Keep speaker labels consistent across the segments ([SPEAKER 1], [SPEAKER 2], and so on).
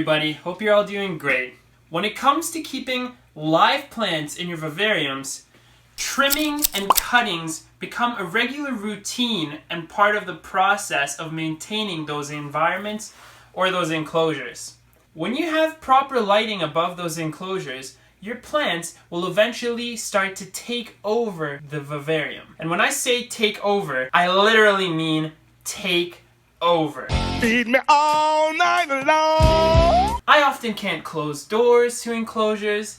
[SPEAKER 1] everybody, hope you're all doing great. When it comes to keeping live plants in your vivariums, trimming and cuttings become a regular routine and part of the process of maintaining those environments or those enclosures. When you have proper lighting above those enclosures, your plants will eventually start to take over the vivarium. And when I say take over, I literally mean take over.
[SPEAKER 2] Feed me all night long.
[SPEAKER 1] I often can't close doors to enclosures.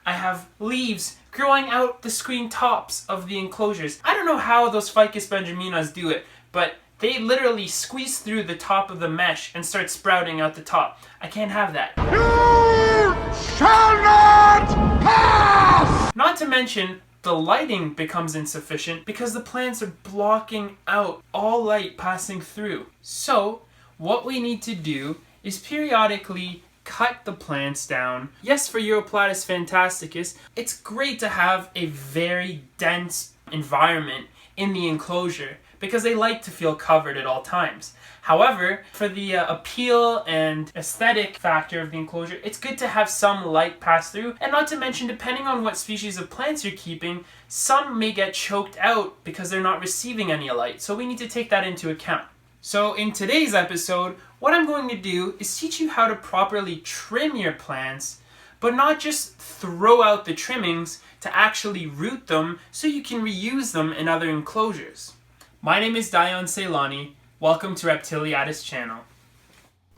[SPEAKER 1] I have leaves growing out the screen tops of the enclosures. I don't know how those Ficus benjaminas do it, but they literally squeeze through the top of the mesh and start sprouting out the top. I can't have that.
[SPEAKER 2] You shall not pass!
[SPEAKER 1] Not to mention, the lighting becomes insufficient because the plants are blocking out all light passing through. So, what we need to do is periodically cut the plants down. Yes, for Reptiliatus fantasticus, it's great to have a very dense environment in the enclosure because they like to feel covered at all times. However, for the appeal and aesthetic factor of the enclosure, it's good to have some light pass through, and not to mention, depending on what species of plants you're keeping, some may get choked out because they're not receiving any light, so we need to take that into account. So in today's episode, what I'm going to do is teach you how to properly trim your plants, but not just throw out the trimmings, to actually root them so you can reuse them in other enclosures. My name is Dion Ceylani. Welcome to Reptiliatus channel.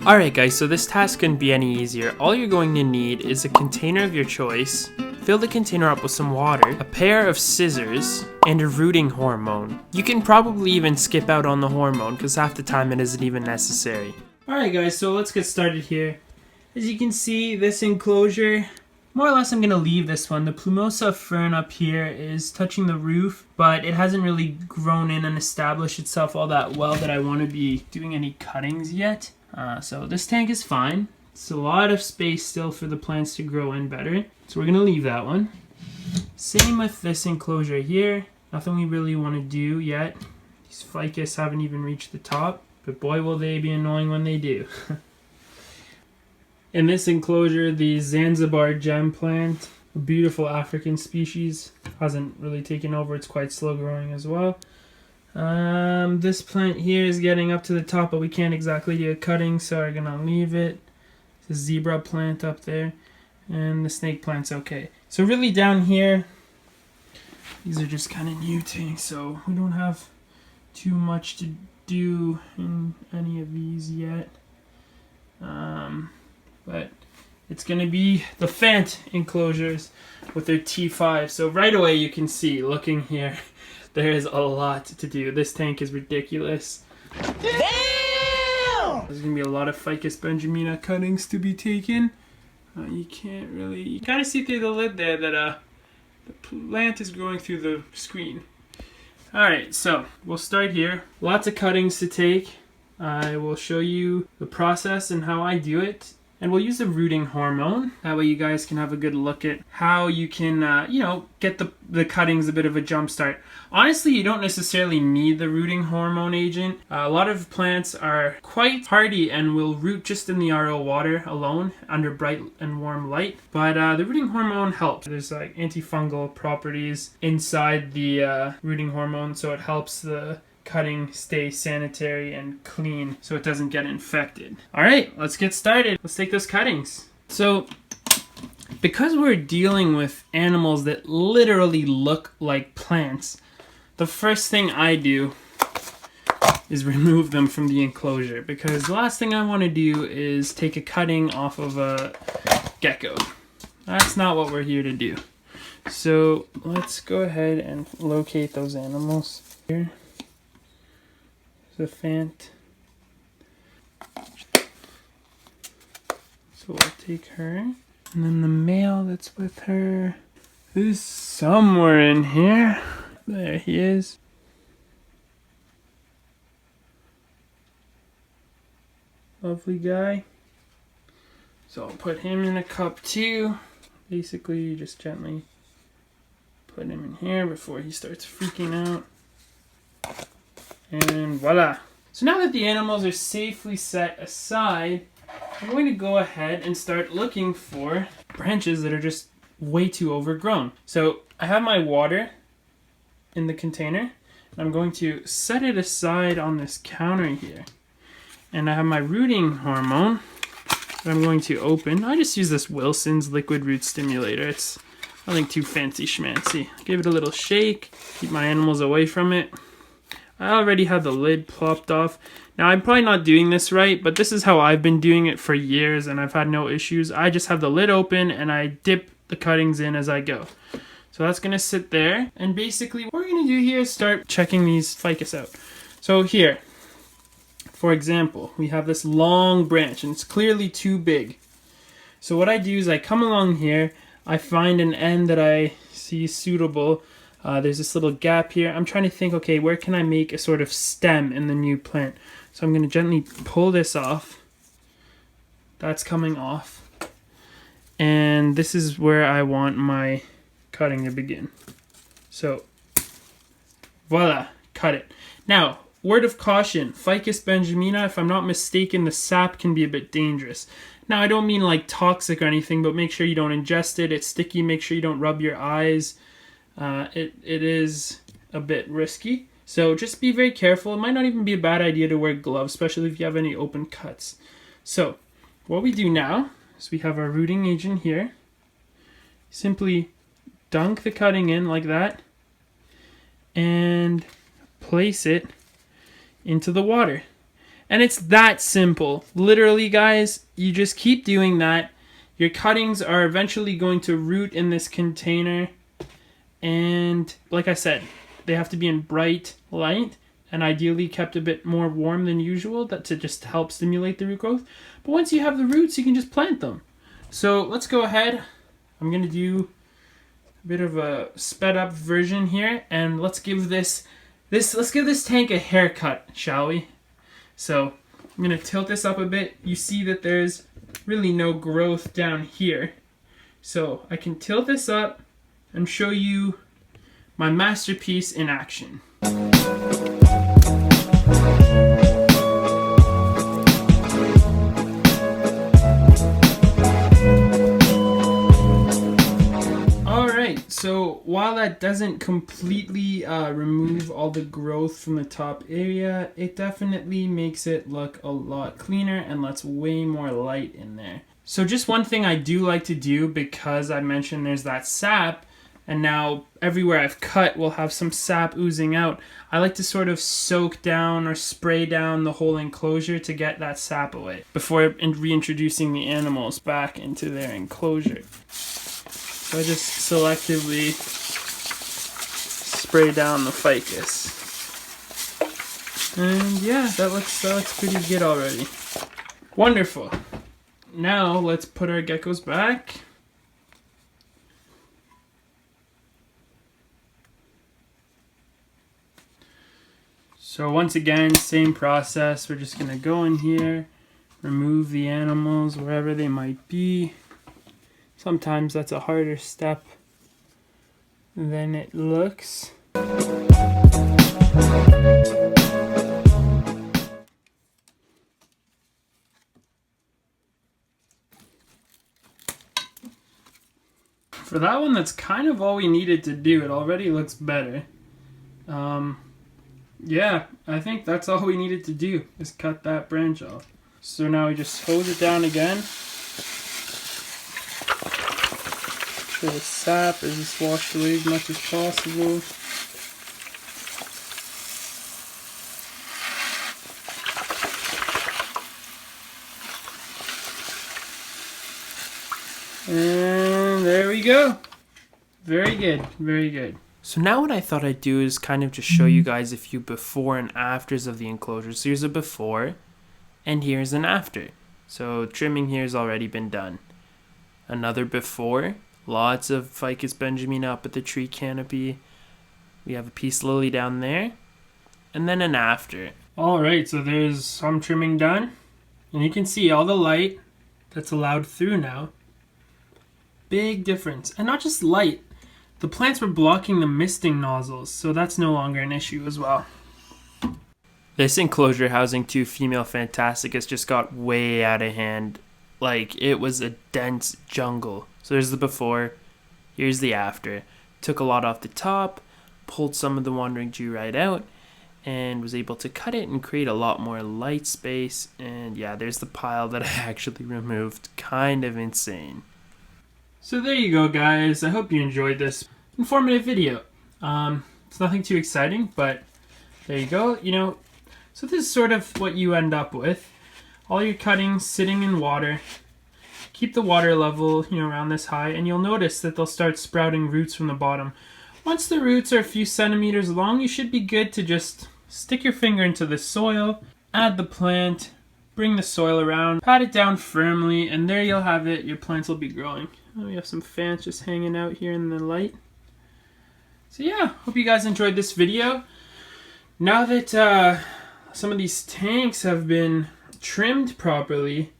[SPEAKER 1] Alright guys, so this task couldn't be any easier. All you're going to need is a container of your choice, fill the container up with some water, a pair of scissors, and a rooting hormone. You can probably even skip out on the hormone because half the time it isn't even necessary. Alright guys, so let's get started here. As you can see, this enclosure, more or less I'm going to leave this one. The plumosa fern up here is touching the roof, but it hasn't really grown in and established itself all that well that I want to be doing any cuttings yet. So this tank is fine. It's a lot of space still for the plants to grow in better. So we're going to leave that one. Same with this enclosure here. Nothing we really want to do yet. These ficus haven't even reached the top, but boy will they be annoying when they do. In this enclosure, the Zanzibar gem plant, a beautiful African species, hasn't really taken over. It's quite slow growing as well. This plant here is getting up to the top, but we can't exactly do a cutting, so we're gonna leave it. The zebra plant up there, and the snake plant's okay. So really down here, these are just kind of new things, so we don't have too much to do in any of these yet. But it's going to be the Fant enclosures with their T5. So right away you can see, looking here, there is a lot to do. This tank is ridiculous. Damn! There's going to be a lot of Ficus benjamina cuttings to be taken. You can't really... You kind of see through the lid there that the plant is growing through the screen. Alright, so we'll start here. Lots of cuttings to take. I will show you the process and how I do it. And we'll use the rooting hormone. That way you guys can have a good look at how you can, get the cuttings a bit of a jump start. Honestly, you don't necessarily need the rooting hormone agent. A lot of plants are quite hardy and will root just in the RO water alone under bright and warm light. But the rooting hormone helps. There's like antifungal properties inside the rooting hormone, so it helps the cutting stay sanitary and clean so it doesn't get infected. Alright, let's get started. Let's take those cuttings. So, because we're dealing with animals that literally look like plants, the first thing I do is remove them from the enclosure, because the last thing I want to do is take a cutting off of a gecko. That's not what we're here to do. So, let's go ahead and locate those animals here. The Fant. So we'll take her. And then the male that's with her is somewhere in here. There he is. Lovely guy. So I'll put him in a cup too. Basically, you just gently put him in here before he starts freaking out. And voila. So now that the animals are safely set aside, I'm going to go ahead and start looking for branches that are just way too overgrown. So I have my water in the container, and I'm going to set it aside on this counter here. And I have my rooting hormone that I'm going to open. I just use this Wilson's liquid root stimulator. It's nothing too fancy schmancy. Give it a little shake, keep my animals away from it. I already had the lid plopped off. Now I'm probably not doing this right, but this is how I've been doing it for years and I've had no issues. I just have the lid open and I dip the cuttings in as I go. So that's gonna sit there. And basically what we're gonna do here is start checking these ficus out. So here, for example, we have this long branch and it's clearly too big. So what I do is I come along here, I find an end that I see suitable. There's this little gap here. I'm trying to think, okay, where can I make a sort of stem in the new plant? So I'm going to gently pull this off. That's coming off. And this is where I want my cutting to begin. So, voila, cut it. Now, word of caution, Ficus benjamina, if I'm not mistaken, the sap can be a bit dangerous. Now, I don't mean like toxic or anything, but make sure you don't ingest it. It's sticky. Make sure you don't rub your eyes. It is a bit risky. So just be very careful. It might not even be a bad idea to wear gloves, especially if you have any open cuts. So what we do now is we have our rooting agent here. Simply dunk the cutting in like that and place it into the water. And it's that simple. Literally, guys, you just keep doing that. Your cuttings are eventually going to root in this container. And like I said, they have to be in bright light and ideally kept a bit more warm than usual to just help stimulate the root growth. But once you have the roots, you can just plant them. So let's go ahead. I'm going to do a bit of a sped up version here, and let's give this tank a haircut, shall we? So I'm going to tilt this up a bit. You see that there's really no growth down here. So I can tilt this up and show you my masterpiece in action. Alright, so while that doesn't completely remove all the growth from the top area, it definitely makes it look a lot cleaner and lets way more light in there. So just one thing I do like to do, because I mentioned there's that sap, and now everywhere I've cut will have some sap oozing out, I like to sort of soak down or spray down the whole enclosure to get that sap away before reintroducing the animals back into their enclosure. So I just selectively spray down the ficus. And yeah, that looks pretty good already. Wonderful. Now let's put our geckos back. So once again, same process. We're just going to go in here, remove the animals wherever they might be. Sometimes that's a harder step than it looks. For that one, that's kind of all we needed to do. It already looks better. Yeah, I think that's all we needed to do, is cut that branch off. So now we just hose it down again. Sure the sap is washed away as much as possible. And there we go. Very good, very good. So now what I thought I'd do is kind of just show you guys a few before and afters of the enclosures. So here's a before and here's an after. So trimming here has already been done. Another before, lots of Ficus benjamina up at the tree canopy. We have a peace lily down there. And then an after. Alright, so there's some trimming done. And you can see all the light that's allowed through now. Big difference. And not just light. The plants were blocking the misting nozzles, so that's no longer an issue as well. This enclosure housing 2 female Fantasticus just got way out of hand. Like, it was a dense jungle. So there's the before, here's the after. Took a lot off the top, pulled some of the wandering Jew right out, and was able to cut it and create a lot more light space. And yeah, there's the pile that I actually removed. Kind of insane. So there you go, guys. I hope you enjoyed this informative video. It's nothing too exciting, but there you go. You know, so this is sort of what you end up with. All your cuttings sitting in water. Keep the water level, you know, around this high, and you'll notice that they'll start sprouting roots from the bottom. Once the roots are a few centimeters long, you should be good to just stick your finger into the soil, add the plant, bring the soil around, pat it down firmly, and there you'll have it. Your plants will be growing. We have some fans just hanging out here in the light. So yeah, hope you guys enjoyed this video. Now that some of these tanks have been trimmed properly,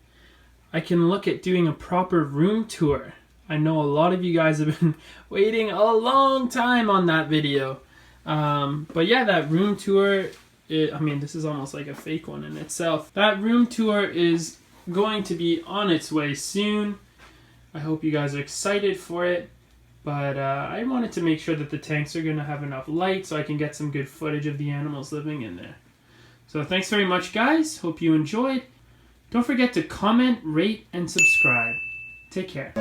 [SPEAKER 1] I can look at doing a proper room tour. I know a lot of you guys have been waiting a long time on that video. But yeah, that room tour, I mean, this is almost like a fake one in itself. That room tour is going to be on its way soon. I hope you guys are excited for it. But I wanted to make sure that the tanks are going to have enough light so I can get some good footage of the animals living in there. So thanks very much, guys. Hope you enjoyed. Don't forget to comment, rate, and subscribe. Take care.